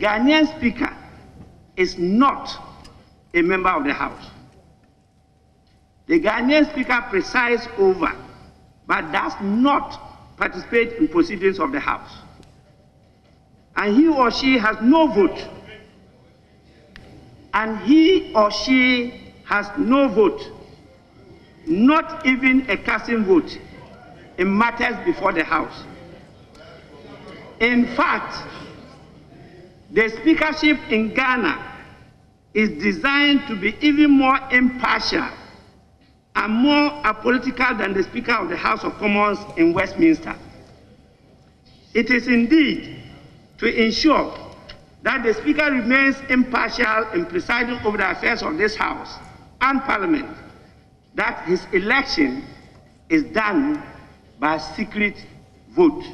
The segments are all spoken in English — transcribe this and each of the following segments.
Ghanaian Speaker is not a member of the House. The Ghanaian Speaker presides over, but does not participate in proceedings of the House. And he or she has no vote. And he or she has no vote, not even a casting vote, in matters before the House. In fact, the speakership in Ghana is designed to be even more impartial and more apolitical than the Speaker of the House of Commons in Westminster. It is indeed to ensure that the Speaker remains impartial in presiding over the affairs of this House and Parliament that his election is done by secret vote.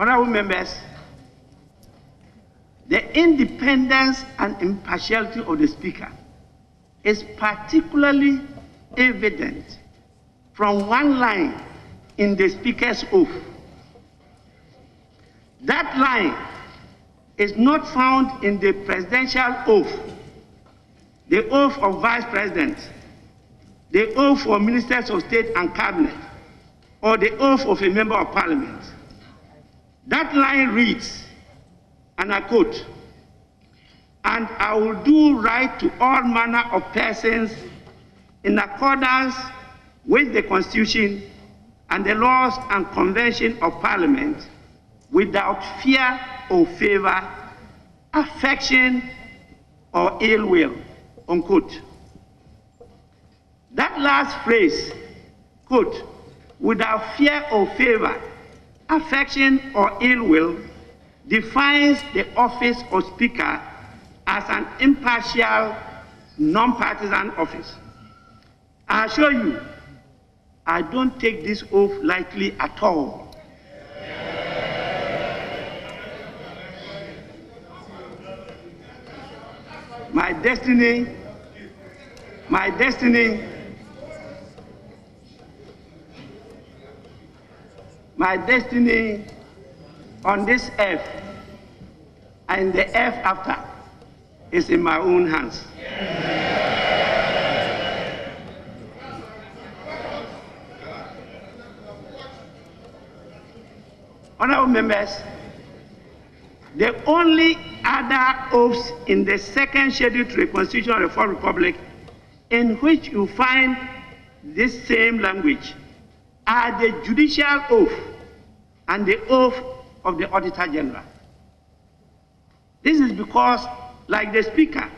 Honorable members, the independence and impartiality of the Speaker is particularly evident from one line in the Speaker's oath. That line is not found in the presidential oath, the oath of Vice President, the oath for Ministers of State and Cabinet, or the oath of a Member of Parliament. That line reads, and I quote, "And I will do right to all manner of persons in accordance with the Constitution and the laws and convention of Parliament without fear or favor, affection or ill will," unquote. That last phrase, quote, "without fear or favor, affection or ill will," defines the office of Speaker as an impartial, non-partisan office. I assure you, I don't take this oath lightly at all. My destiny on this earth and the earth after is in my own hands. Honorable members, the only other oaths in the second schedule to the Constitution of the Fourth Republic in which you find this same language are the judicial oath and the oath of the Auditor General. This is because, like the Speaker,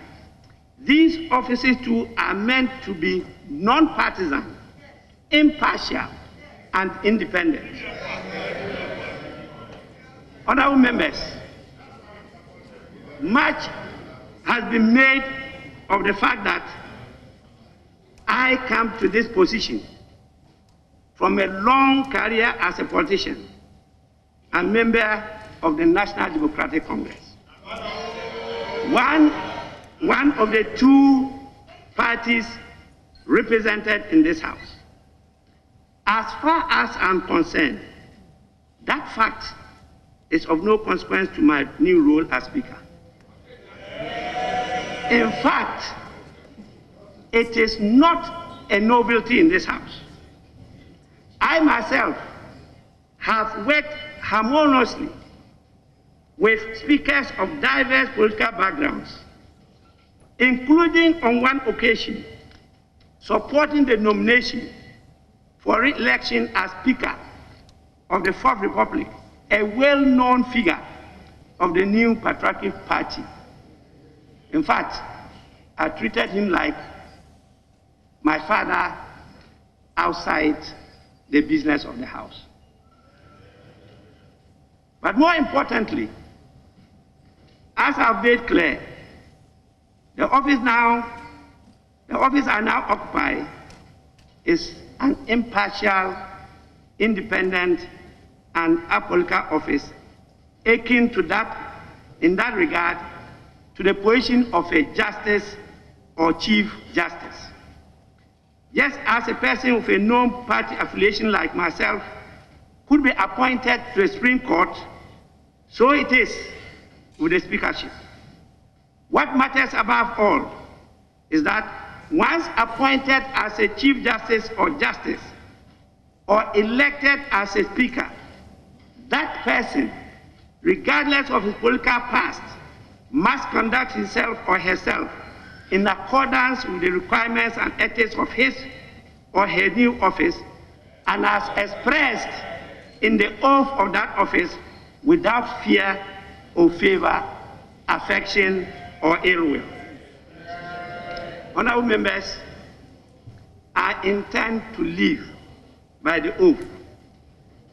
these offices too are meant to be non-partisan, impartial, and independent. Honorable members, much has been made of the fact that I come to this position from a long career as a politician and member of the National Democratic Congress, one of the two parties represented in this House. As far as I'm concerned, that fact is of no consequence to my new role as Speaker. In fact, it is not a novelty in this House. I myself have worked harmoniously with speakers of diverse political backgrounds, including on one occasion supporting the nomination for re-election as Speaker of the Fourth Republic, a well-known figure of the new patriotic party. In fact, I treated him like my father outside the business of the House. But more importantly, as I've made clear, the office I now occupy is an impartial, independent, and apolitical office, akin to that, in that regard, to the position of a justice or chief justice. just as a person with a known party affiliation like myself could be appointed to the Supreme Court, so it is with the speakership. What matters above all is that once appointed as a Chief Justice or Justice, or elected as a Speaker, that person, regardless of his political past, must conduct himself or herself in accordance with the requirements and ethics of his or her new office, and as expressed in the oath of that office, without fear or favor, affection, or ill will. Honorable members, I intend to live by the oath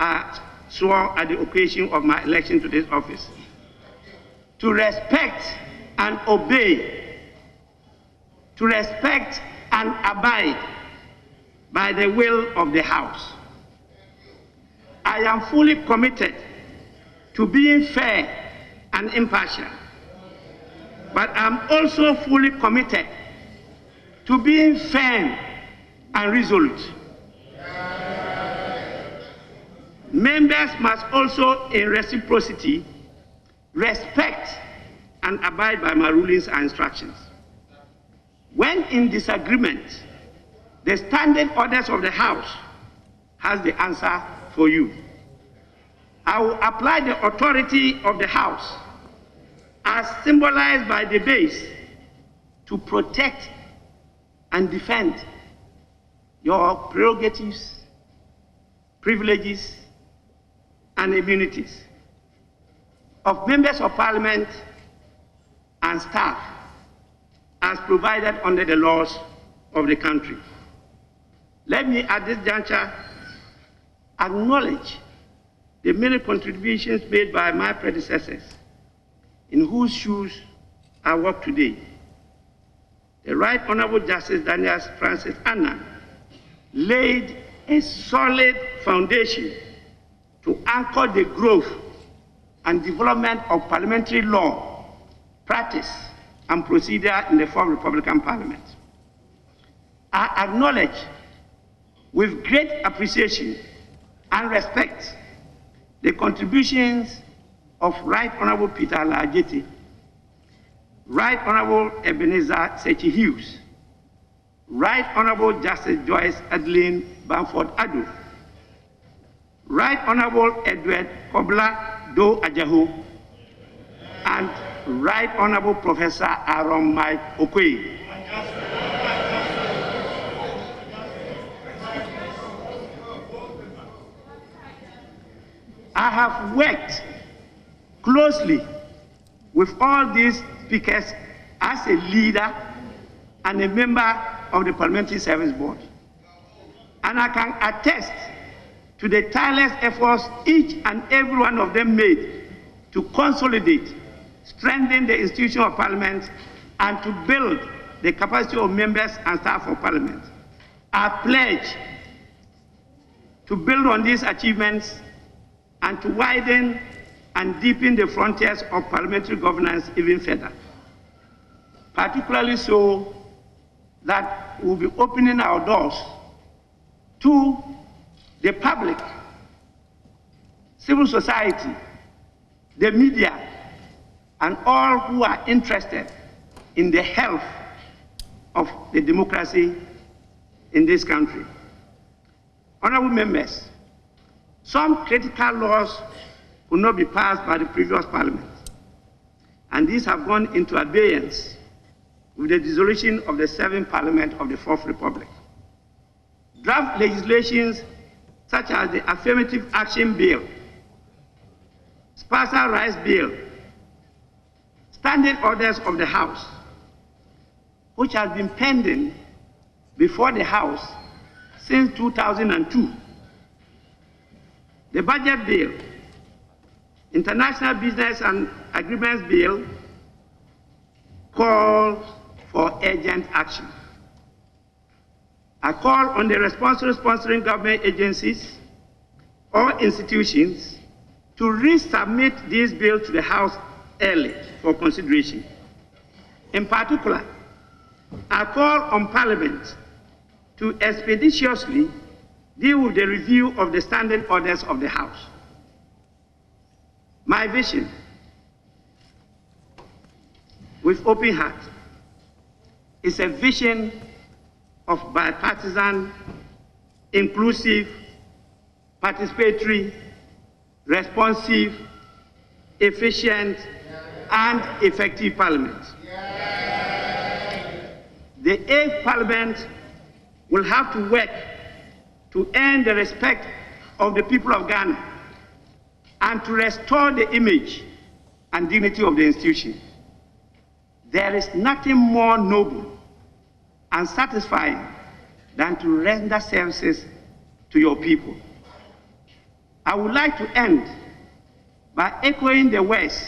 I swore at the occasion of my election to this office, to respect and obey, to respect and abide by the will of the House. I am fully committed to being fair and impartial, but I'm also fully committed to being firm and resolute. Members must also, in reciprocity, respect and abide by my rulings and instructions. When in disagreement, the standing orders of the House has the answer for you. I will apply the authority of the House, as symbolized by the base, to protect and defend your prerogatives, privileges, and immunities of members of Parliament and staff as provided under the laws of the country. Let me at this juncture acknowledge the many contributions made by my predecessors, in whose shoes I walk today. The Right Honorable Justice Daniel Francis Annan laid a solid foundation to anchor the growth and development of parliamentary law, practice, and procedure in the fourth Republican Parliament. I acknowledge with great appreciation and respect the contributions of Right Honorable Peter Alajeti, Right Honorable Ebenezer Sechi Hughes, Right Honorable Justice Joyce Adeline Bamford Ado, Right Honorable Edward Kobla Do Ajahu, and Right Honorable Professor Aaron Mike Okoye. I have worked closely with all these speakers as a leader and a member of the Parliamentary Service Board. And I can attest to the tireless efforts each and every one of them made to consolidate, strengthen the institution of Parliament, and to build the capacity of members and staff of Parliament. I pledge to build on these achievements and to widen and deepen the frontiers of parliamentary governance even further. Particularly so that we'll be opening our doors to the public, civil society, the media, and all who are interested in the health of the democracy in this country. Honorable members, some critical laws could not be passed by the previous Parliament, and these have gone into abeyance with the dissolution of the 7th Parliament of the Fourth Republic. Draft legislations such as the Affirmative Action Bill, Sparsal Rights Bill, standing orders of the House, which has been pending before the House since 2002, the Budget Bill, International Business and Agreements Bill, calls for urgent action. I call on the responsible sponsoring government agencies or institutions to resubmit these bills to the House early for consideration. In particular, I call on Parliament to expeditiously deal with the review of the standing orders of the House. My vision, with open heart, is a vision of bipartisan, inclusive, participatory, responsive, efficient, and effective Parliament. The 8th Parliament will have to work to earn the respect of the people of Ghana and to restore the image and dignity of the institution. There is nothing more noble and satisfying than to render services to your people. I would like to end by echoing the words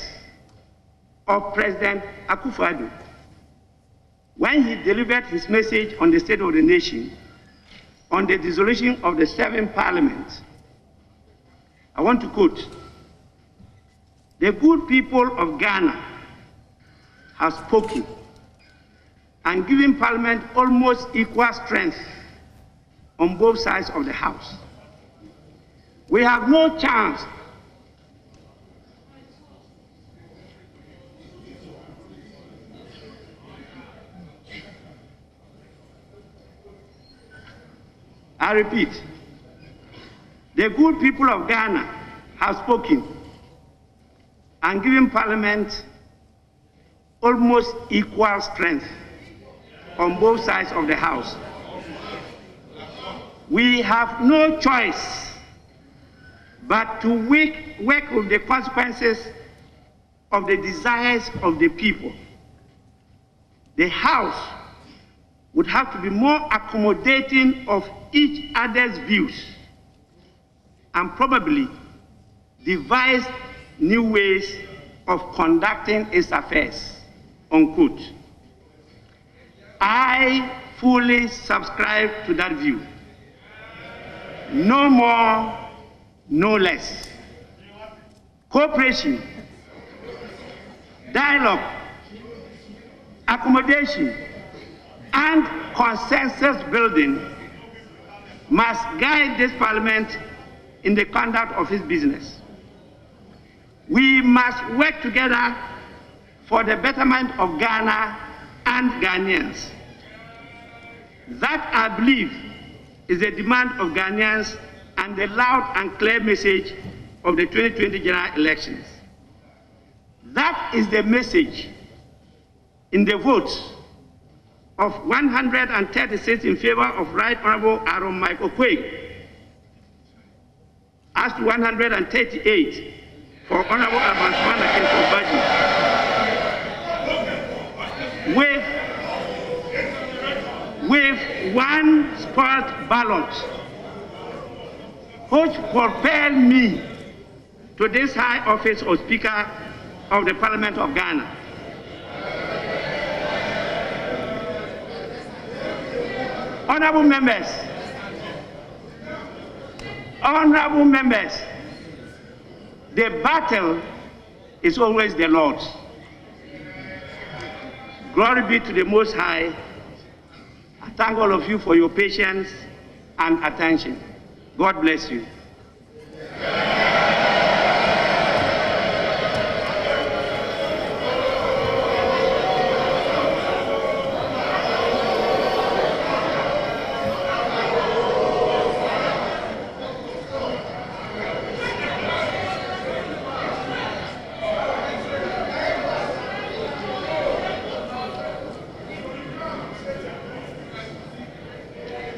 of President Akufo-Addo when he delivered his message on the State of the Nation on the dissolution of the 7th Parliament. I want to quote, "The good people of Ghana have spoken and given Parliament almost equal strength on both sides of the House. We have no chance I repeat, the good people of Ghana have spoken and given Parliament almost equal strength on both sides of the House. We have no choice but to work with the consequences of the desires of the people. The House would have to be more accommodating of each other's views and probably devise new ways of conducting its affairs," unquote. I fully subscribe to that view. No more, no less. Cooperation, dialogue, accommodation, and consensus building must guide this Parliament in the conduct of its business. We must work together for the betterment of Ghana and Ghanaians. That, I believe, is the demand of Ghanaians and the loud and clear message of the 2020 general elections. That is the message in the votes of 136 in favor of Right Honorable Aaron Michael Quaye, as to 138 for Honorable Abansman Akintoye, with one spoiled ballot, which propelled me to this high office of Speaker of the Parliament of Ghana. Honorable members, the battle is always the Lord's. Glory be to the Most High. I thank all of you for your patience and attention. God bless you.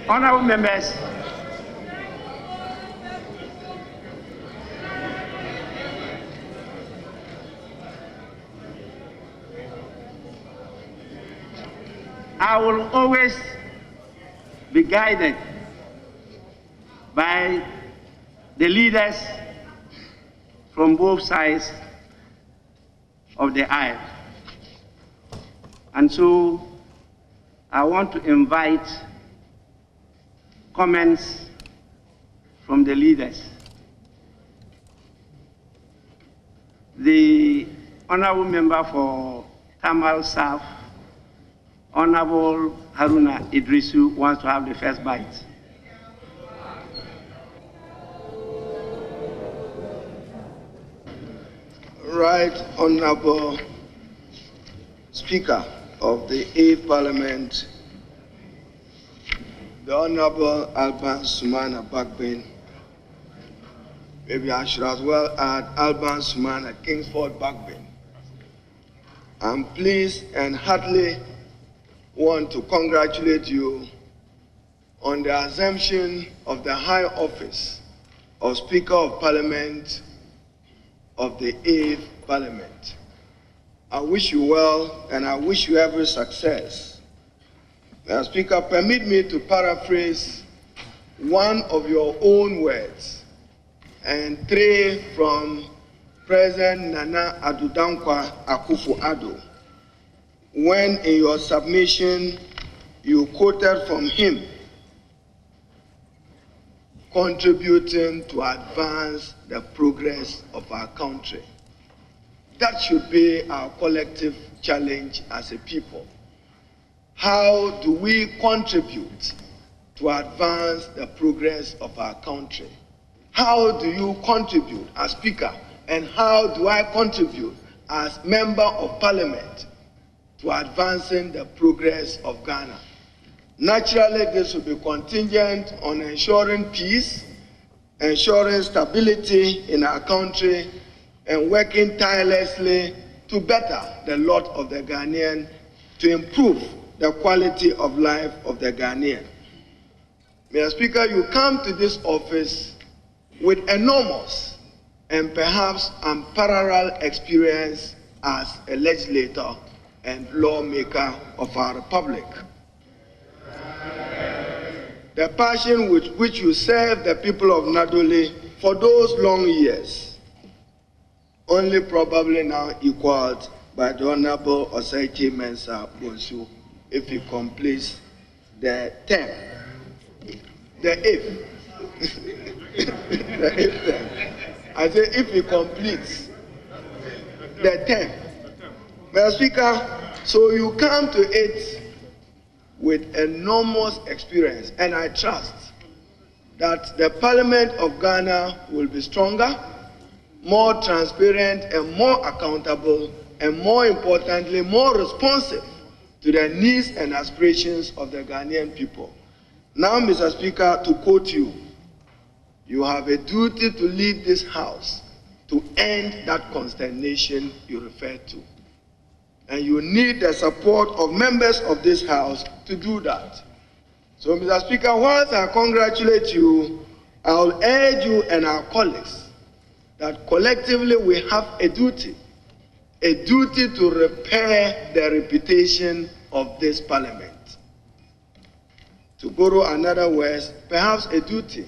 Honorable members, I will always be guided by the leaders from both sides of the aisle. And so I want to invite comments from the leaders. The honorable member for Tamal South Honorable Haruna Idrisu wants to have the first bite. Right Honorable Speaker of the 8th Parliament, the Honorable Alban Sumana Bagbin. Maybe I should as well add Alban Sumana Kingsford Bagbin. I'm pleased and heartily want to congratulate you on the assumption of the high office of Speaker of Parliament of the 8th Parliament. I wish you well and I wish you every success. Now, Speaker, permit me to paraphrase one of your own words and three from President Nana Addo Dankwa Akufo-Addo, when in your submission you quoted from him, contributing to advance the progress of our country. That should be our collective challenge as a people. How do we contribute to advance the progress of our country? How do you contribute as Speaker, and how do I contribute as Member of Parliament to advancing the progress of Ghana? Naturally, this will be contingent on ensuring peace, ensuring stability in our country, and working tirelessly to better the lot of the Ghanaian, to improve the quality of life of the Ghanaian. Mr. Speaker, you come to this office with enormous and perhaps unparalleled experience as a legislator and lawmaker of our republic. The passion with which you serve the people of Nadole for those long years, only probably now equaled by the Honorable Osaiki Mensah Bonsu, if he completes the term. The if. The if term. I say if he completes the term. Mr. Speaker, so you come to it with enormous experience, and I trust that the Parliament of Ghana will be stronger, more transparent and more accountable, and more importantly, more responsive to the needs and aspirations of the Ghanaian people. Now, Mr. Speaker, to quote you, you have a duty to lead this House to end that consternation you referred to. And you need the support of members of this House to do that. So, Mr. Speaker, whilst I congratulate you, I will urge you and our colleagues that collectively we have a duty to repair the reputation of this Parliament. To borrow another word, perhaps a duty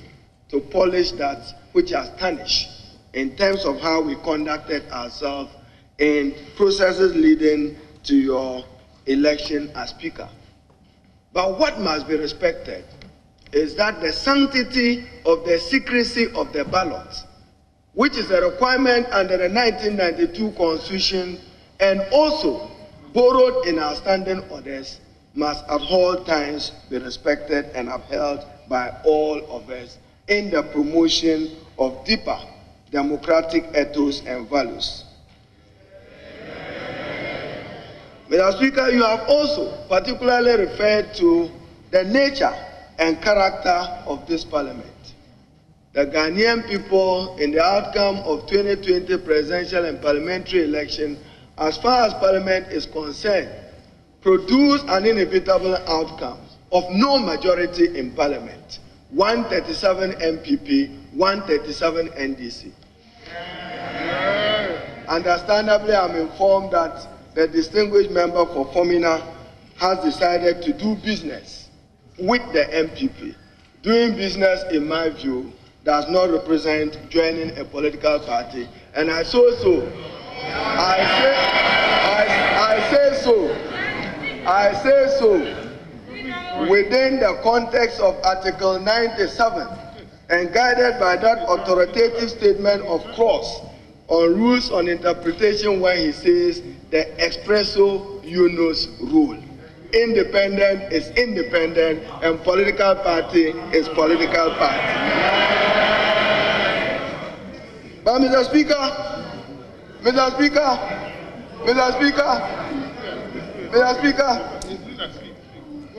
to polish that which has tarnished in terms of how we conducted ourselves in processes leading to your election as Speaker. But what must be respected is that the sanctity of the secrecy of the ballot, which is a requirement under the 1992 Constitution and also borrowed in our standing orders, must at all times be respected and upheld by all of us in the promotion of deeper democratic ethos and values. Mr. Speaker, you have also particularly referred to the nature and character of this Parliament. The Ghanaian people, in the outcome of 2020 presidential and parliamentary election, as far as Parliament is concerned, produced an inevitable outcome of no majority in Parliament. 137 NPP, 137 NDC. Understandably, I'm informed that the distinguished member for Fomina has decided to do business with the NPP. Doing business, in my view, does not represent joining a political party, and I say so within the context of Article 97 and guided by that authoritative statement of Cross on rules on interpretation, when he says the expresso unius rule. independent is independent, and political party is political party. But Mr. Speaker,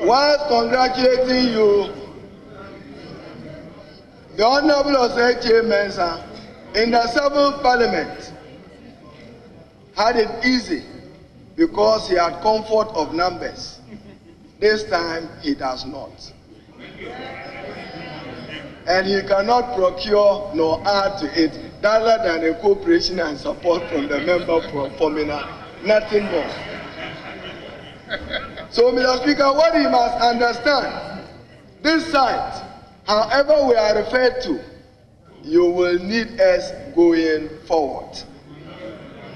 whilst congratulating you, the Honorable Osei Mensah in the 7th Parliament had it easy because he had comfort of numbers. This time he does not. And he cannot procure nor add to it other than a cooperation and support from the member for Formina, nothing more. So, Mr. Speaker, what he must understand, this site, however we are referred to, you will need us going forward.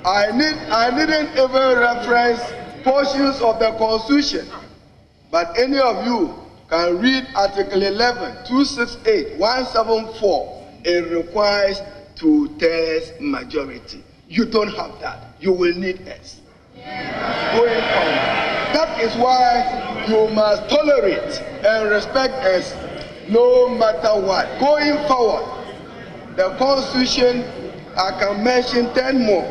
I didn't even reference portions of the Constitution, but any of you can read Article 11, 268, 174. It requires 2/3 majority. You don't have that. You will need us. Going forward. That is why you must tolerate and respect us no matter what. Going forward, the Constitution, I can mention 10 more.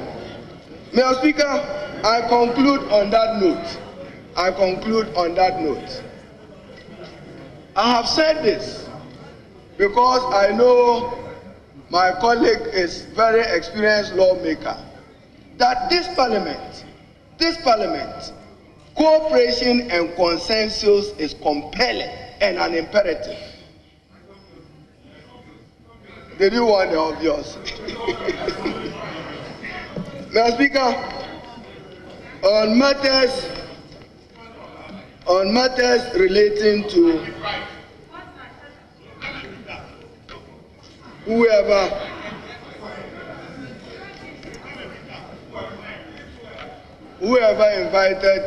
Mr. Speaker, I conclude on that note. I have said this because I know my colleague is very experienced lawmaker, that this parliament, cooperation and consensus is compelling and an imperative. Did you want the obvious? Mr. Speaker, on matters relating to whoever invited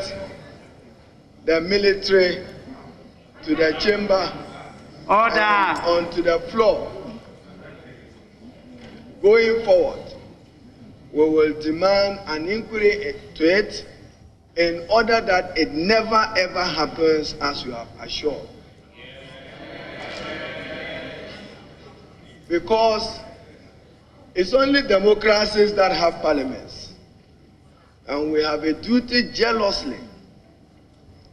the military to the chamber onto the floor, going forward, we will demand an inquiry to it in order that it never ever happens, as you have assured. Because it's only democracies that have parliaments, and we have a duty jealously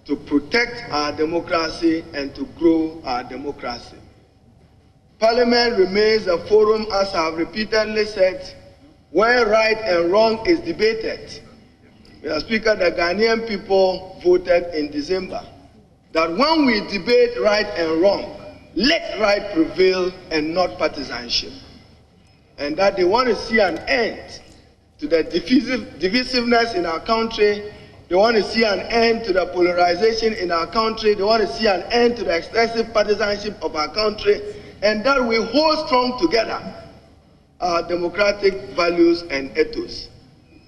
to protect our democracy and to grow our democracy. Parliament remains a forum, as I have repeatedly said, where right and wrong is debated. Mr. Speaker, the Ghanaian people voted in December that when we debate right and wrong, let right prevail and not partisanship. And that they want to see an end to the divisiveness in our country. They want to see an end to the polarization in our country. They want to see an end to the excessive partisanship of our country. And that we hold strong together our democratic values and ethos.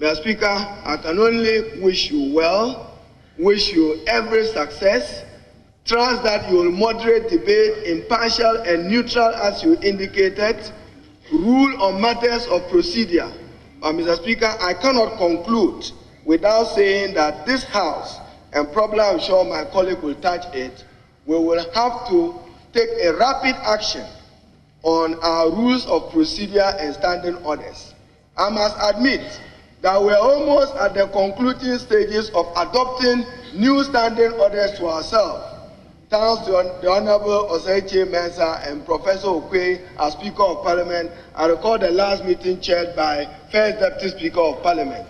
Mr. Speaker, I can only wish you well, wish you every success, trust that you will moderate debate, impartial and neutral as you indicated, rule on matters of procedure. But Mr. Speaker, I cannot conclude without saying that this House, and probably I'm sure my colleague will touch it, we will have to take a rapid action on our rules of procedure and standing orders. I must admit that we are almost at the concluding stages of adopting new standing orders to ourselves. Thanks to the Honorable Osei Mensah and Professor Okwei as Speaker of Parliament, I recall the last meeting chaired by First Deputy Speaker of Parliament.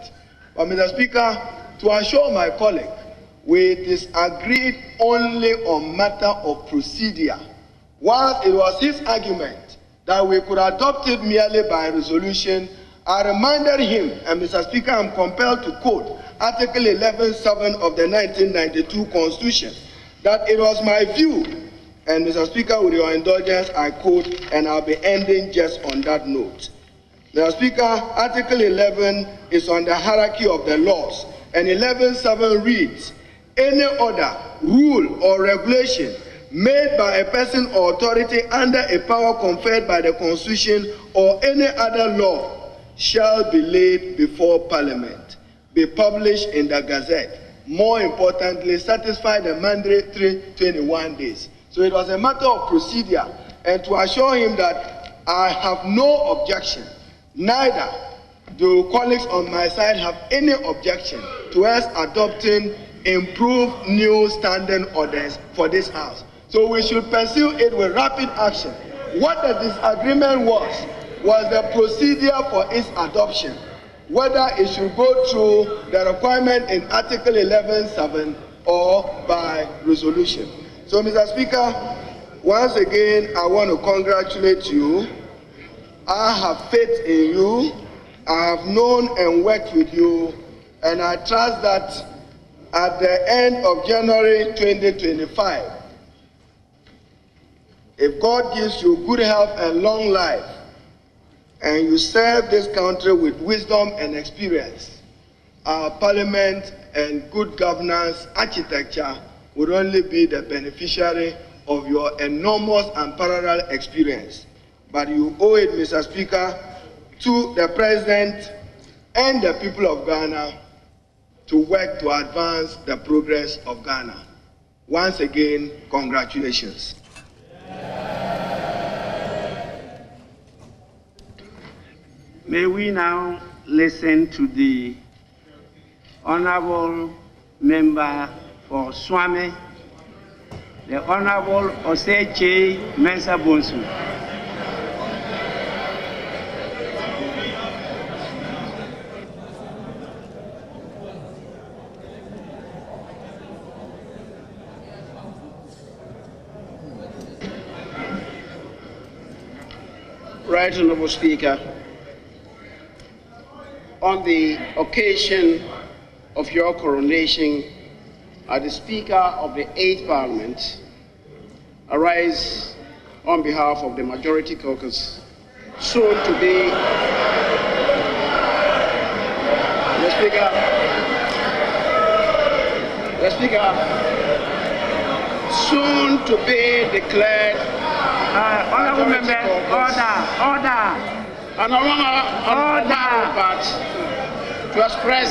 But Mr. Speaker, to assure my colleague, we disagreed only on matter of procedure. Whilst it was his argument that we could adopt it merely by resolution, I reminded him, and Mr. Speaker, I'm compelled to quote Article 11(7) of the 1992 Constitution, that it was my view, and Mr. Speaker, with your indulgence, I quote, and I'll be ending just on that note. Mr. Speaker, Article 11 is on the hierarchy of the laws, and 11(7) reads, any order, rule, or regulation made by a person or authority under a power conferred by the Constitution or any other law shall be laid before Parliament, be published in the Gazette, more importantly, satisfy the mandatory 21 days. So it was a matter of procedure, and to assure him that I have no objection, neither do colleagues on my side have any objection to us adopting improved new standing orders for this House. So we should pursue it with rapid action. What the disagreement was the procedure for its adoption, whether it should go through the requirement in Article 11(7) or by resolution. So, Mr. Speaker, once again, I want to congratulate you. I have faith in you. I have known and worked with you, and I trust that at the end of January 2025, if God gives you good health and long life, and you serve this country with wisdom and experience, our parliament and good governance architecture would only be the beneficiary of your enormous and parallel experience. But you owe it, Mr. Speaker, to the President and the people of Ghana to work to advance the progress of Ghana. Once again, congratulations. May we now listen to the Honorable Member for Swami, the Honorable Oseche Mensah Bonsu. Right Honorable Speaker, on the occasion of your coronation as the Speaker of the 8th Parliament, I rise on behalf of the Majority Caucus, soon to be the Speaker, soon to be declared. Honorable Member, order. And on my part, to express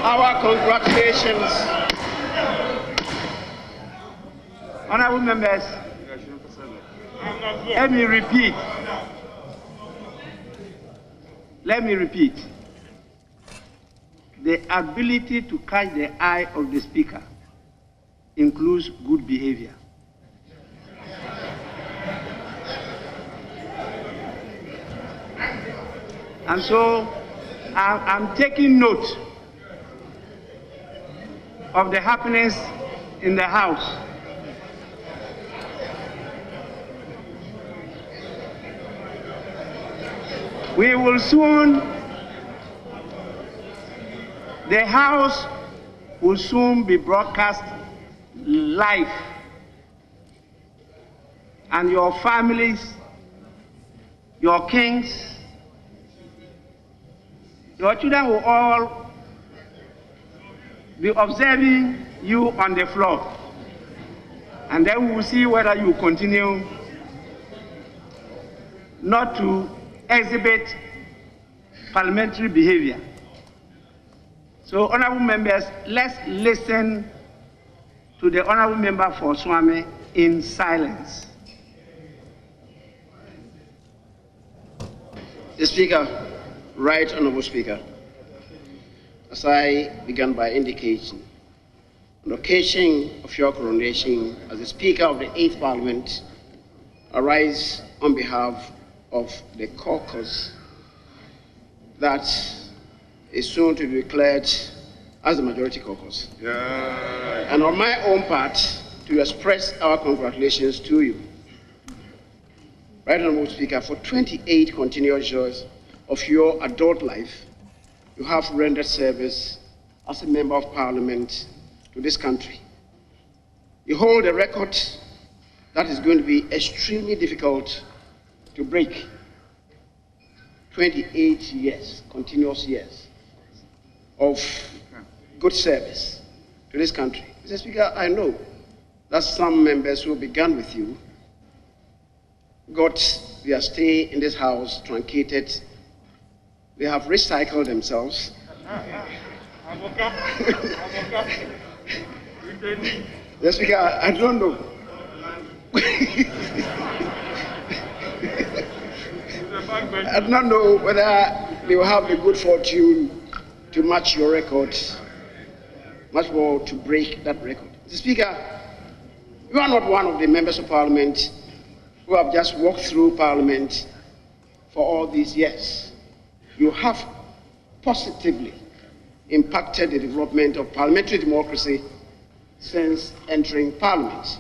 our congratulations. Honorable Members, let me repeat. The ability to catch the eye of the Speaker includes good behavior. And so I'm taking note of the happenings in the House. We will soon, the House will soon be broadcast live, and your families, your kings, your children will all be observing you on the floor, and then we will see whether you continue not to exhibit parliamentary behavior. So, honorable members, let's listen to the honorable member for Swami in silence. The Speaker. Right Honorable Speaker, as I began by indicating, on the occasion of your coronation as the Speaker of the 8th Parliament, I rise on behalf of the caucus that is soon to be declared as the Majority Caucus. Yeah. And on my own part, to express our congratulations to you. Right Honorable Speaker, for 28 continuous years of your adult life, you have rendered service as a member of Parliament to this country. You hold a record that is going to be extremely difficult to break. 28 years, continuous years of good service to this country. Mr. Speaker, I know that some members who began with you got their stay in this House truncated. They have recycled themselves. Mr. Speaker, I don't know. I do not know whether they will have the good fortune to match your record, much more to break that record. Mr. Speaker, you are not one of the members of Parliament who have just walked through Parliament for all these years. You have positively impacted the development of parliamentary democracy since entering Parliament.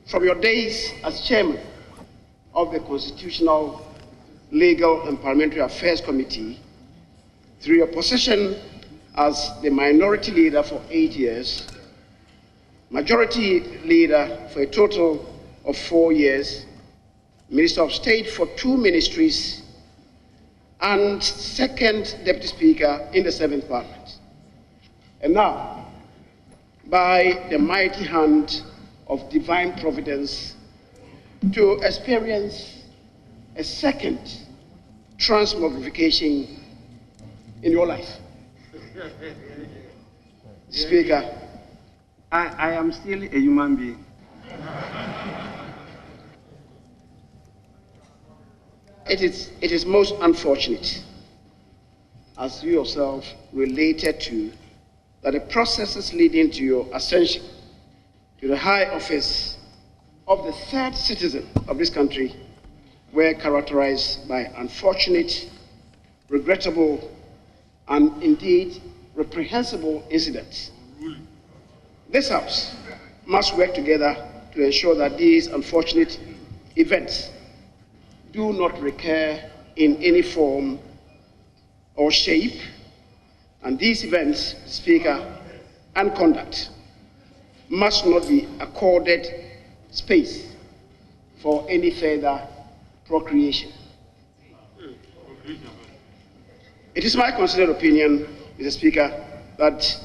From your days as chairman of the Constitutional, Legal and Parliamentary Affairs Committee, through your position as the minority leader for 8 years, majority leader for a total of 4 years, Minister of State for 2 ministries, and second Deputy Speaker in the 7th Parliament. And now, by the mighty hand of divine providence, to experience a second transmogrification in your life. Speaker, I am still a human being. It is most unfortunate, as you yourself related to, that the processes leading to your ascension to the high office of the third citizen of this country were characterized by unfortunate, regrettable, and indeed reprehensible incidents. This House must work together to ensure that these unfortunate events do not recur in any form or shape, and these events, Speaker, and conduct must not be accorded space for any further procreation. It is my considered opinion, Mr. Speaker, that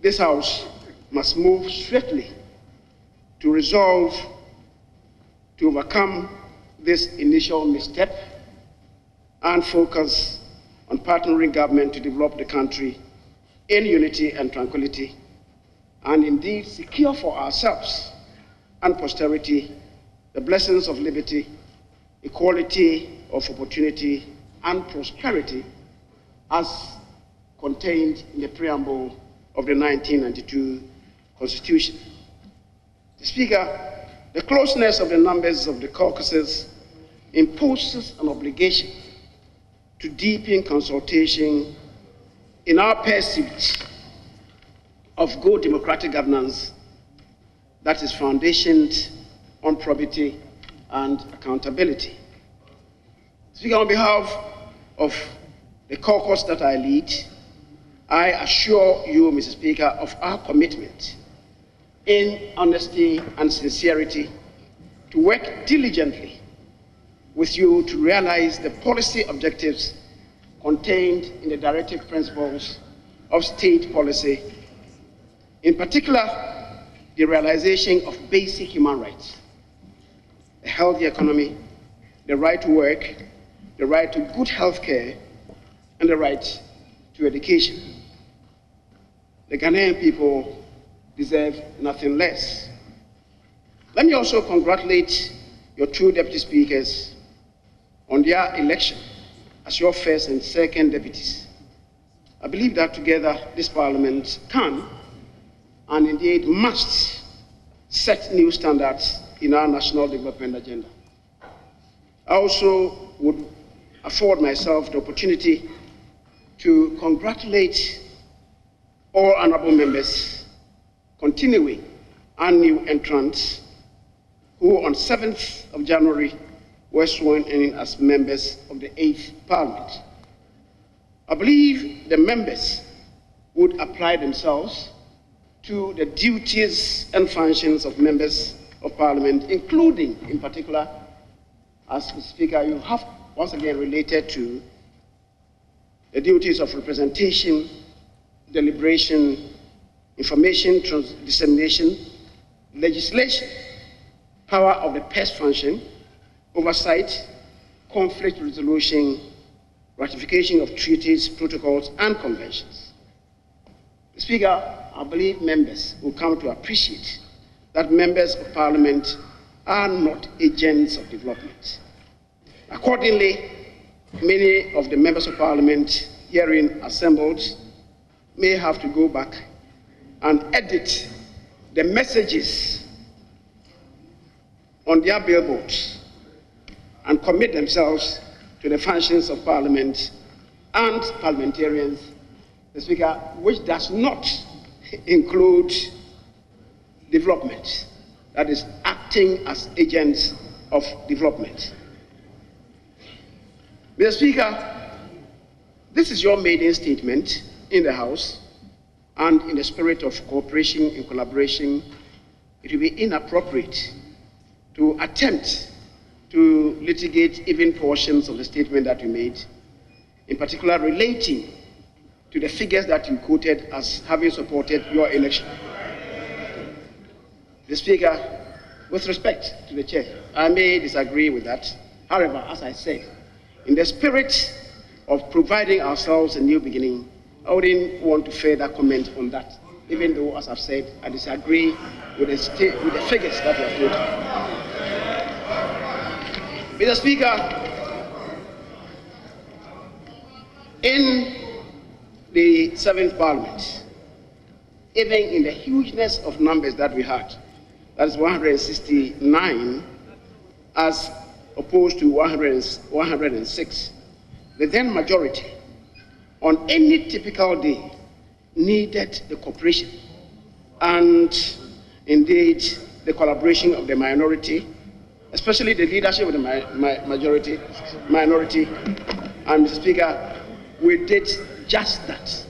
this House must move swiftly to resolve to overcome this initial misstep and focus on partnering government to develop the country in unity and tranquility, and indeed secure for ourselves and posterity the blessings of liberty, equality of opportunity, and prosperity as contained in the preamble of the 1992 Constitution. Speaker, the closeness of the numbers of the caucuses imposes an obligation to deepen consultation in our pursuit of good democratic governance that is foundationed on probity and accountability. Speaker, on behalf of the caucus that I lead, I assure you, Mr. Speaker, of our commitment in honesty and sincerity to work diligently with you to realize the policy objectives contained in the directive principles of state policy, in particular, the realization of basic human rights, a healthy economy, the right to work, the right to good health care, and the right to education. The Ghanaian people deserve nothing less. Let me also congratulate your 2 deputy speakers on their election as your first and second deputies. I believe that together this Parliament can and indeed must set new standards in our national development agenda. I also would afford myself the opportunity to congratulate all honorable members, continuing and new entrants, who on 7th of January were sworn in as members of the 8th Parliament. I believe the members would apply themselves to the duties and functions of members of Parliament, including, in particular, as the Speaker, you have once again related to the duties of representation, deliberation, information dissemination, legislation, power of the purse function, oversight, conflict resolution, ratification of treaties, protocols, and conventions. Mr. Speaker, I believe members will come to appreciate that members of Parliament are not agents of development. Accordingly, many of the members of Parliament herein assembled may have to go back and edit the messages on their billboards and commit themselves to the functions of Parliament and parliamentarians, Mr. Speaker, which does not include development, that is, acting as agents of development. Mr. Speaker, this is your maiden statement in the House, and in the spirit of cooperation and collaboration, it will be inappropriate to attempt to litigate even portions of the statement that you made, in particular relating to the figures that you quoted as having supported your election. The Speaker, with respect to the Chair, I may disagree with that. However, as I said, in the spirit of providing ourselves a new beginning, I wouldn't want to further comment on that, even though, as I've said, I disagree with the figures that you have quoted. Mr. Speaker, in the 7th Parliament, even in the hugeness of numbers that we had, that is 169 as opposed to 106, the then majority on any typical day needed the cooperation and indeed the collaboration of the minority, especially the leadership of the minority. And Mr. Speaker, we did just that.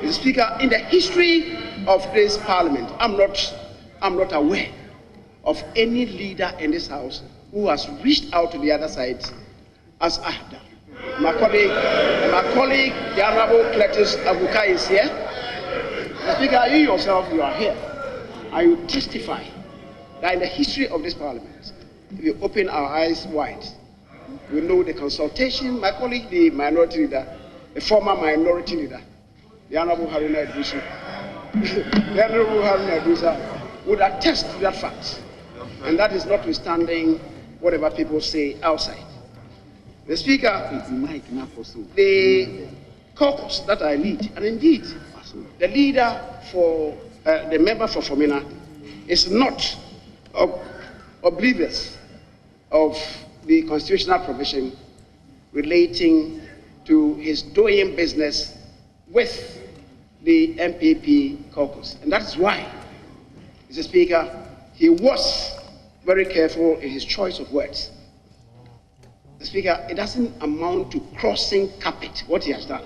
Mr. Speaker, in the history of this Parliament, I'm not aware of any leader in this House who has reached out to the other side as I have done. My colleague, the Honorable Cletus Abuka is here. Mr. Speaker, you yourself, you are here. And you testify that in the history of this Parliament, if we open our eyes wide, we know the consultation. My colleague, the minority leader, the former minority leader, the Honorable Haruna Idrissa, would attest to that fact. And that is notwithstanding whatever people say outside. The Speaker, the caucus that I lead, and indeed the leader for the member for Fomena, is not oblivious of the constitutional provision relating to his doing business with the NPP caucus. And that is why, Mr. Speaker, he was very careful in his choice of words. Mr. Speaker, it doesn't amount to crossing carpet, what he has done,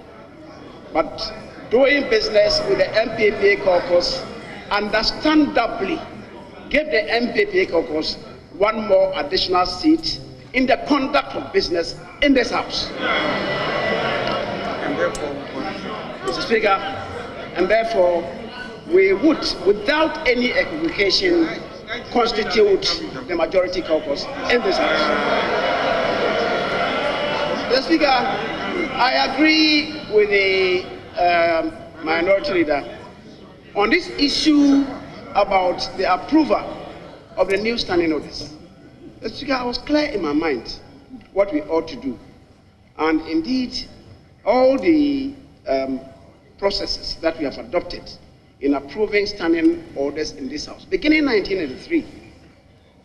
but doing business with the NPP caucus, understandably gave the NPP caucus one more additional seat in the conduct of business in this House. And therefore, Mr. Speaker, and therefore, we would, without any equivocation, constitute the majority caucus in this House. Mr. Speaker, I agree with the minority leader on this issue about the approval of the new standing orders. Mr. Speaker, I was clear in my mind what we ought to do. And indeed, all the processes that we have adopted in approving standing orders in this House, beginning in 1983,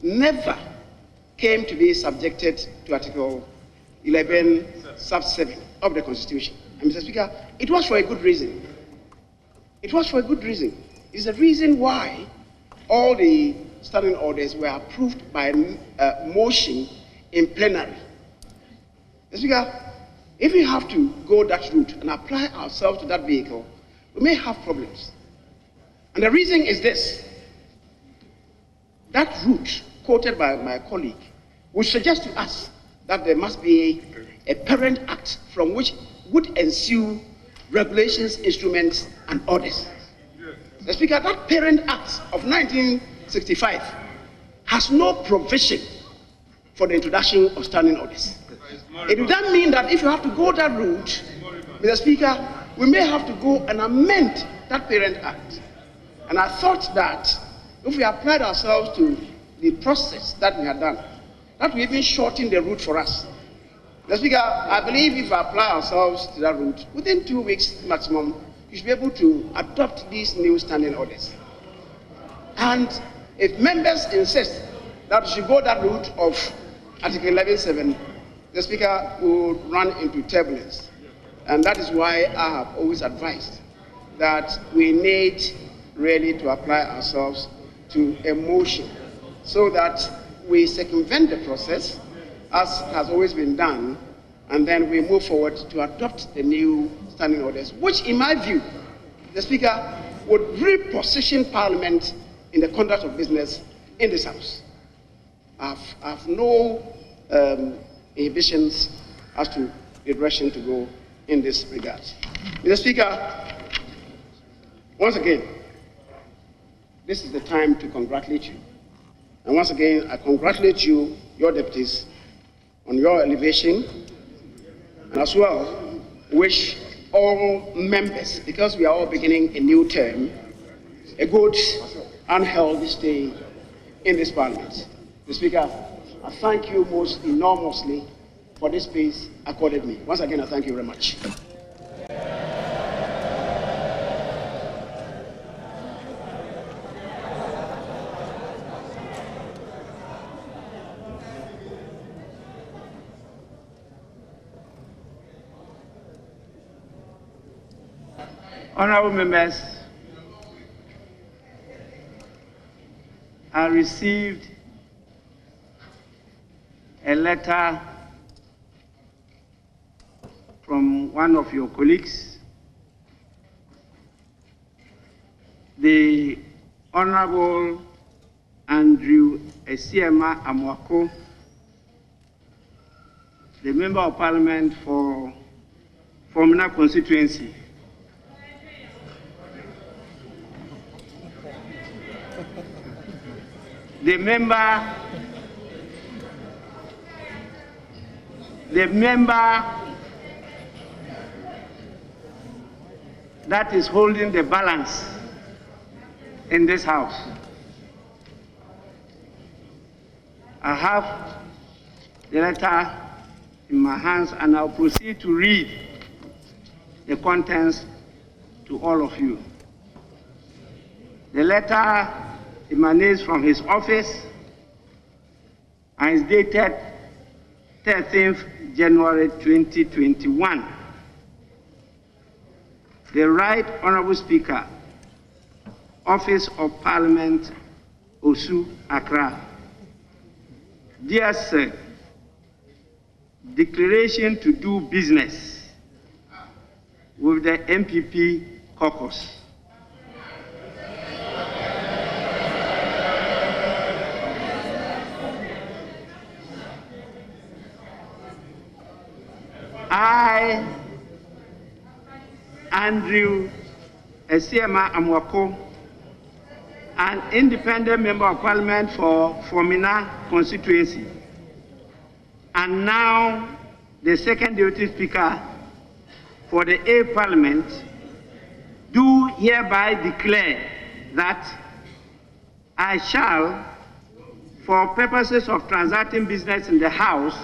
never came to be subjected to Article 11, sub 7 of the Constitution. And Mr. Speaker, it was for a good reason. It was for a good reason. It's the reason why all the standing orders were approved by motion in plenary. Mr. Speaker, if we have to go that route and apply ourselves to that vehicle, we may have problems. And the reason is this. That route quoted by my colleague would suggest to us that there must be a parent act from which would ensue regulations, instruments, and orders. The Speaker, that parent act of 1965 has no provision for the introduction of standing orders. It would then mean that if you have to go that route, Mr. Speaker, we may have to go and amend that Parent Act. And I thought that if we applied ourselves to the process that we had done, that would even shorten the route for us. Mr. Speaker, I believe if we apply ourselves to that route, within 2 weeks maximum, you should be able to adopt these new standing orders. And if members insist that we should go that route of Article 11.7, the Speaker will run into turbulence. And that is why I have always advised that we need really to apply ourselves to a motion so that we circumvent the process as has always been done, and then we move forward to adopt the new standing orders, which in my view, the Speaker, would reposition Parliament in the conduct of business in this House. I have no inhibitions as to the direction to go in this regard. Mr. Speaker, once again, this is the time to congratulate you. And once again, I congratulate you, your deputies, on your elevation, and as well wish all members, because we are all beginning a new term, a good and healthy stay in this Parliament. Mr. Speaker, I thank you most enormously for this space accorded me. Once again, I thank you very much. Honorable members, I received a letter from one of your colleagues, the Honorable Andrew Esiema Amwako, the Member of Parliament for Formina constituency. The member that is holding the balance in this House. I have the letter in my hands, and I'll proceed to read the contents to all of you. The letter emanates from his office and is dated 13th January 2021. The Right Honorable Speaker, Office of Parliament, Osu, Accra. Dear Sir, declaration to do business with the NPP caucus. I, Andrew Esiema Amwako, an independent member of Parliament for Formina constituency, and now the second deputy speaker for the A Parliament, do hereby declare that I shall, for purposes of transacting business in the House,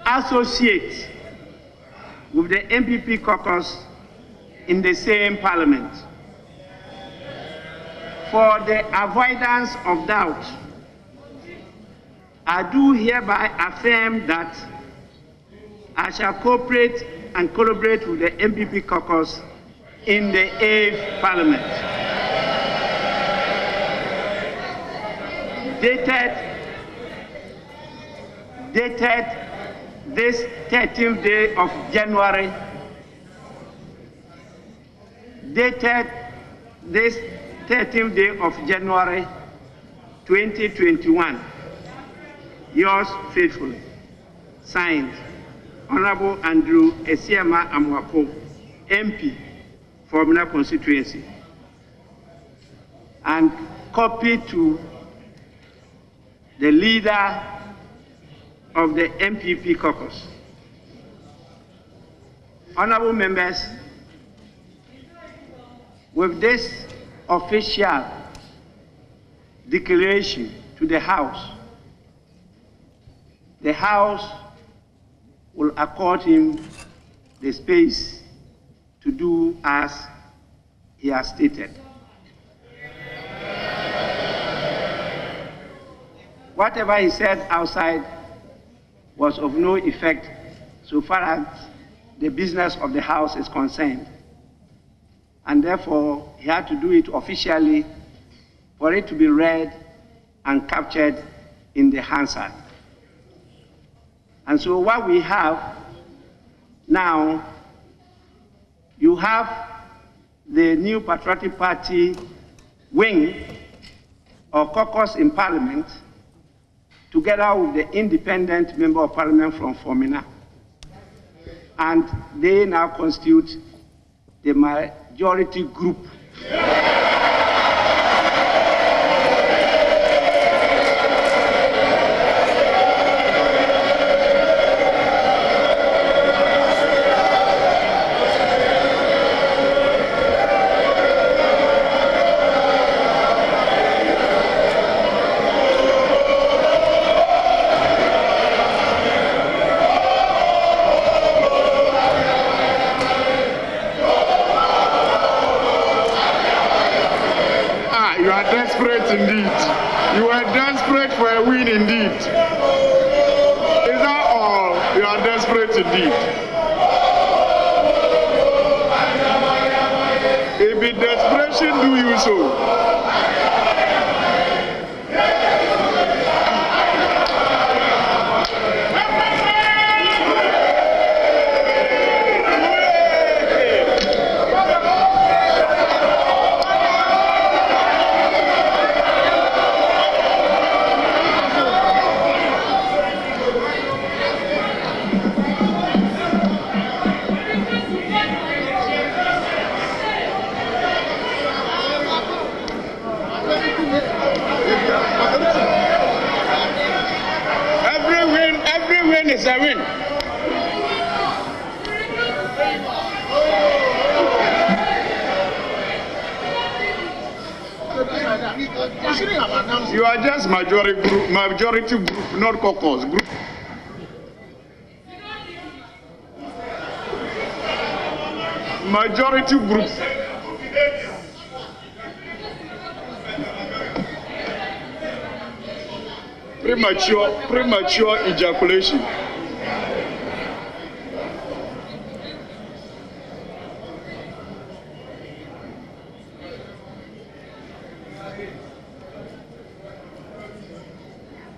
associate with the NPP caucus in the same Parliament. For the avoidance of doubt, I do hereby affirm that I shall cooperate and collaborate with the NPP caucus in the 8th Parliament. Dated this 13th day of January, dated this 13th day of January 2021. Yours faithfully, signed, Honorable Andrew Esiema Amwako, MP, Formina constituency, and copy to the leader of the NPP caucus. Honorable members, with this official declaration to the House will accord him the space to do as he has stated. Whatever he said outside was of no effect so far as the business of the House is concerned. And therefore, he had to do it officially for it to be read and captured in the Hansard. And so what we have now, you have the New Patriotic Party wing or caucus in Parliament, together with the independent member of Parliament from Formina, and they now constitute the majority group. You are desperate indeed. You are desperate for a win indeed. Is that all? You are desperate indeed. If desperation do you so. Every win is a win. You are just majority group, not caucus group. Majority group. Premature ejaculation.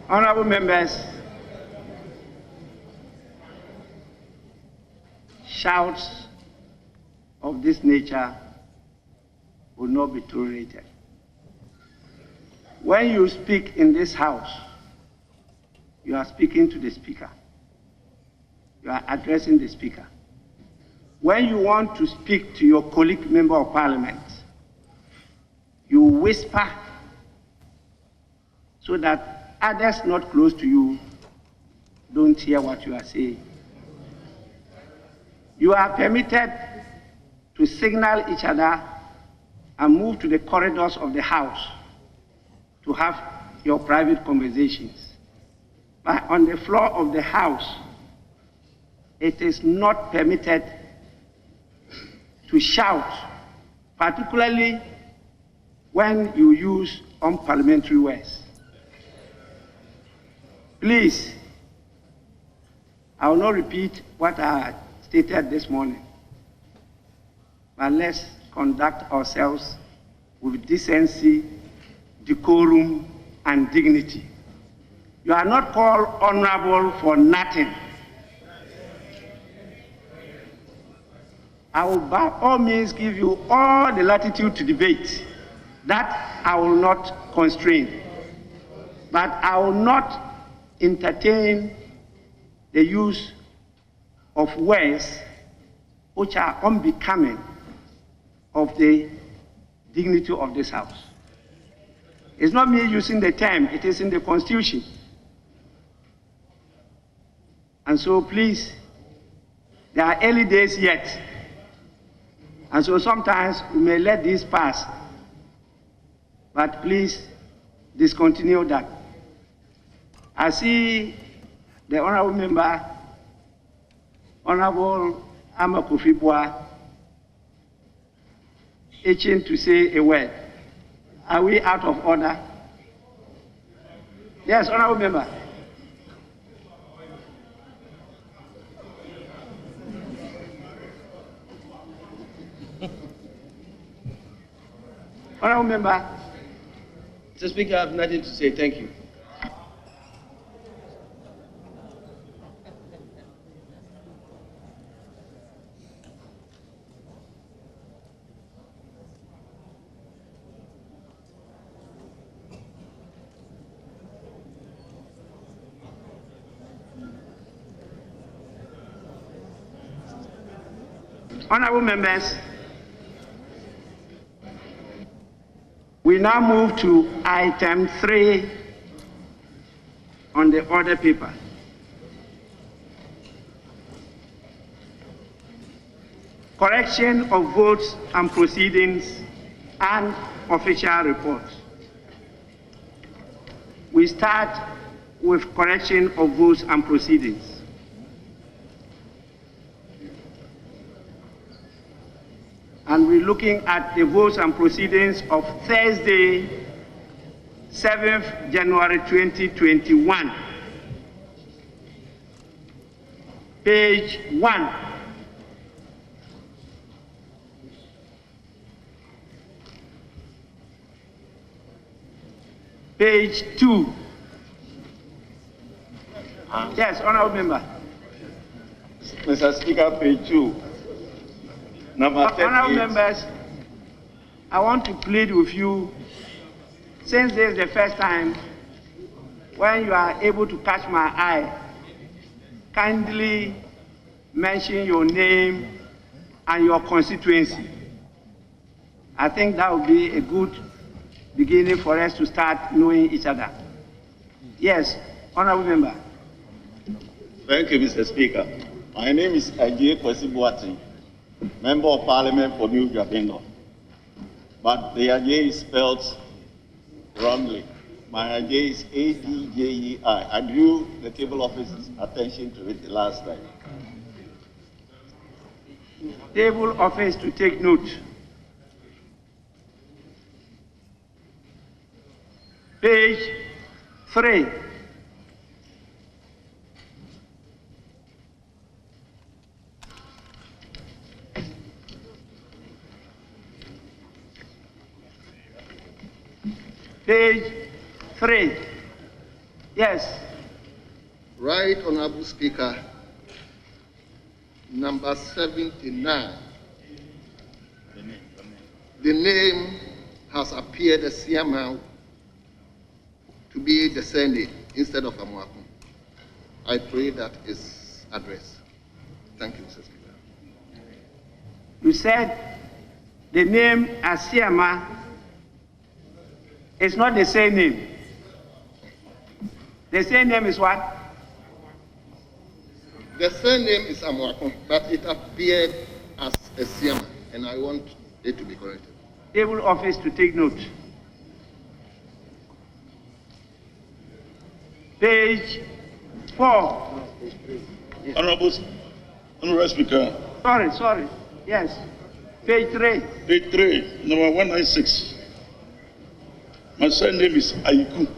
Honorable members, shouts of this nature will not be tolerated. When you speak in this House, you are speaking to the Speaker. You are addressing the Speaker. When you want to speak to your colleague member of Parliament, you whisper so that others not close to you don't hear what you are saying. You are permitted to signal each other and move to the corridors of the House to have your private conversations. But on the floor of the House, it is not permitted to shout, particularly when you use unparliamentary words. Please, I will not repeat what I stated this morning, but let's conduct ourselves with decency, decorum, and dignity. You are not called honorable for nothing. I will by all means give you all the latitude to debate. That I will not constrain. But I will not entertain the use of words which are unbecoming of the dignity of this House. It's not me using the term, it is in the Constitution. And so please, there are early days yet. And so sometimes we may let this pass. But please, discontinue that. I see the honorable member, Honorable Amakufibwa, itching to say a word. Are we out of order? Yes, honorable member. Honorable member. Mr. Speaker, I have nothing to say. Thank you. Honorable members, we now move to item 3 on the order paper. Correction of votes and proceedings and official reports. We start with correction of votes and proceedings. And we're looking at the votes and proceedings of Thursday, 7th January 2021. Page 1. Page 2. Yes, honorable member. Mr. Speaker, page 2. Number 38. Honorable members, I want to plead with you, since this is the first time when you are able to catch my eye, kindly mention your name and your constituency. I think that would be a good beginning for us to start knowing each other. Yes, honorable member. Thank you, Mr. Speaker. My name is Ajay Kwesi-Boateng, Member of Parliament for New Gabendo. But the Ajay is spelled wrongly. My Ajay is A-D-J-E-I. I drew the table office's attention to it the last time. Table office to take note. Page 3. Page 3. Yes. Right, Honorable Speaker. Number 79. The name has appeared as Siama to be the surname instead of Amuaku. I pray that is addressed. Thank you, Mr. Speaker. You said the name Asiama is not the same name. The same name is what? The surname is Amuaku, but it appeared as a Siama, and I want it to be corrected. Table office to take note. Page 4. Yes. Honorable Speaker. Sorry. Yes. Page 3. Page 3, number 196. My surname is Aiku,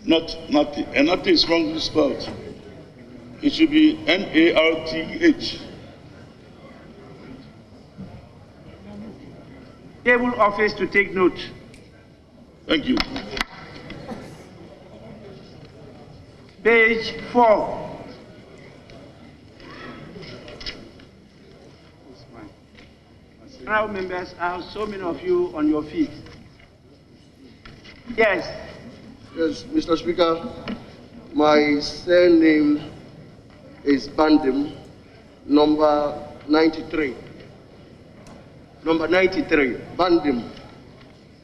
not Nati. And Nati is wrongly spelled. It should be N-A-R-T-H. Table office to take note. Thank you. Page 4. Honorable members, I have so many of you on your feet. Yes. Yes, Mr. Speaker, my surname is Bandim, number 93. Number 93, Bandim,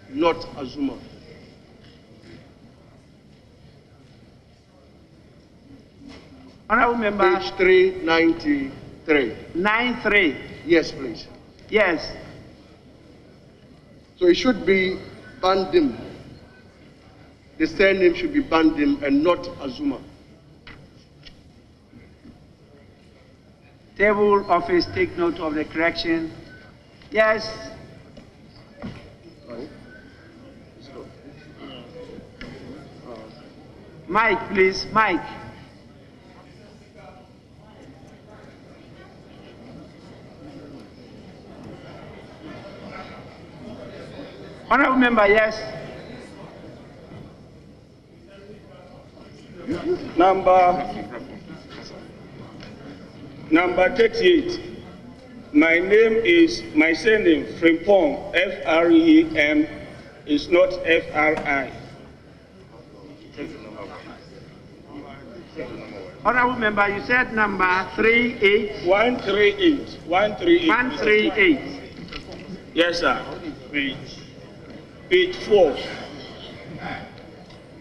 not Azuma. Honorable member. Page 393. 93. Yes, please. Yes. So it should be Bandim. The surname should be Bandim and not Azuma. Table office, take note of the correction. Yes. Mike, please, Mike. Honorable member, yes. Number 38. My surname, Frimpong, F-R-E-M, is not F-R-I. Honorable member, you said number 38. 138. 138. 138. Yes, sir. Page 4.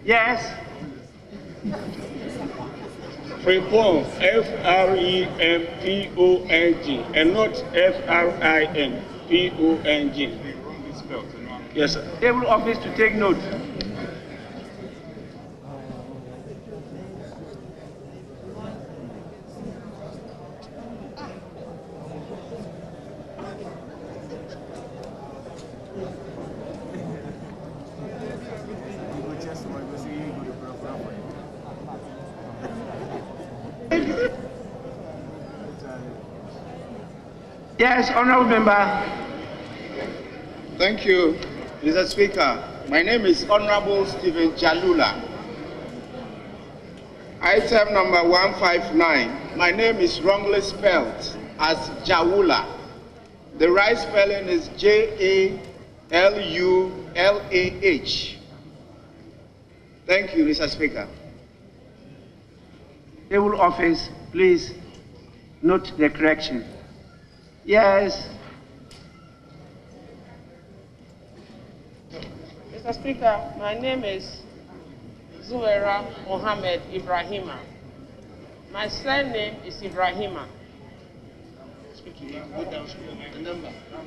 Yes. Frimpong, F-R-E-M-P-O-N-G, and not F-R-I-M-P-O-N-G. Yes, sir. Table office to take note. Yes, honorable member. Thank you, Mr. Speaker. My name is Honorable Stephen Jalula. Item number 159. My name is wrongly spelled as Jawula. The right spelling is J-A-L-U-L-A-H. Thank you, Mr. Speaker. Table office, please note the correction. Yes. Mr. Speaker, my name is Zuwaira Mohammed Ibrahima. My surname is Ibrahima.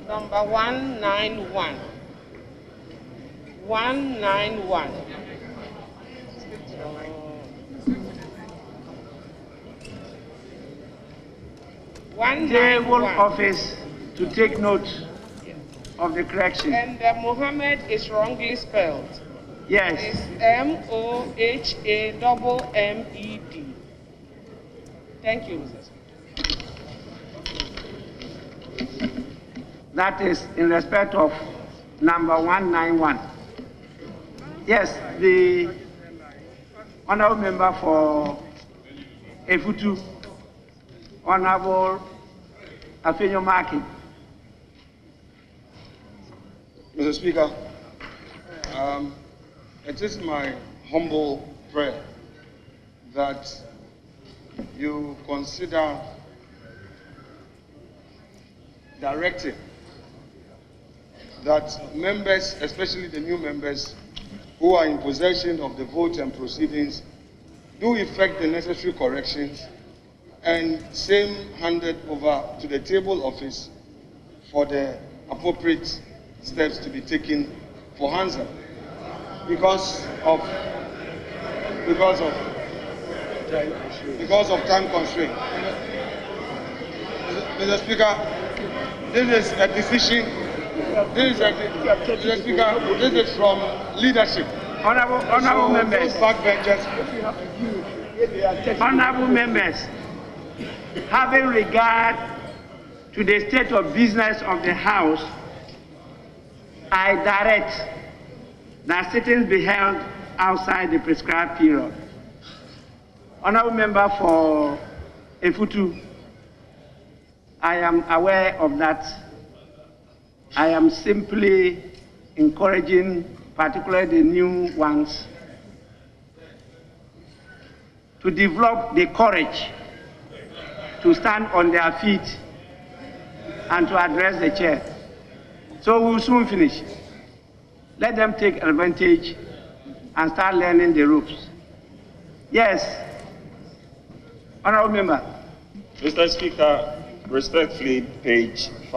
Number 191. 191. Table office to take note of the correction. And Mohammed is wrongly spelled. Yes. It's M-O-H-A-M-M-E-D. Thank you, Mr. Speaker. That is in respect of number 191. Yes, the honorable member for Efutu, Honorable Afenyo Maki. Mr. Speaker, it is my humble prayer that you consider directing that members, especially the new members who are in possession of the vote and proceedings, do effect the necessary corrections and same handed over to the table office for the appropriate steps to be taken for Hansa because of time constraint. Mr. Speaker, this is a decision. Mr. Speaker, this is from leadership. Honorable members. Backbenchers. Honorable members, having regard to the state of business of the House, I direct that sittings be held outside the prescribed period. Honorable member for Efutu, I am aware of that. I am simply encouraging, particularly the new ones, to develop the courage to stand on their feet and to address the chair. So we'll soon finish. Let them take advantage and start learning the ropes. Yes. Honorable Member. Mr. Speaker, respectfully, page 5.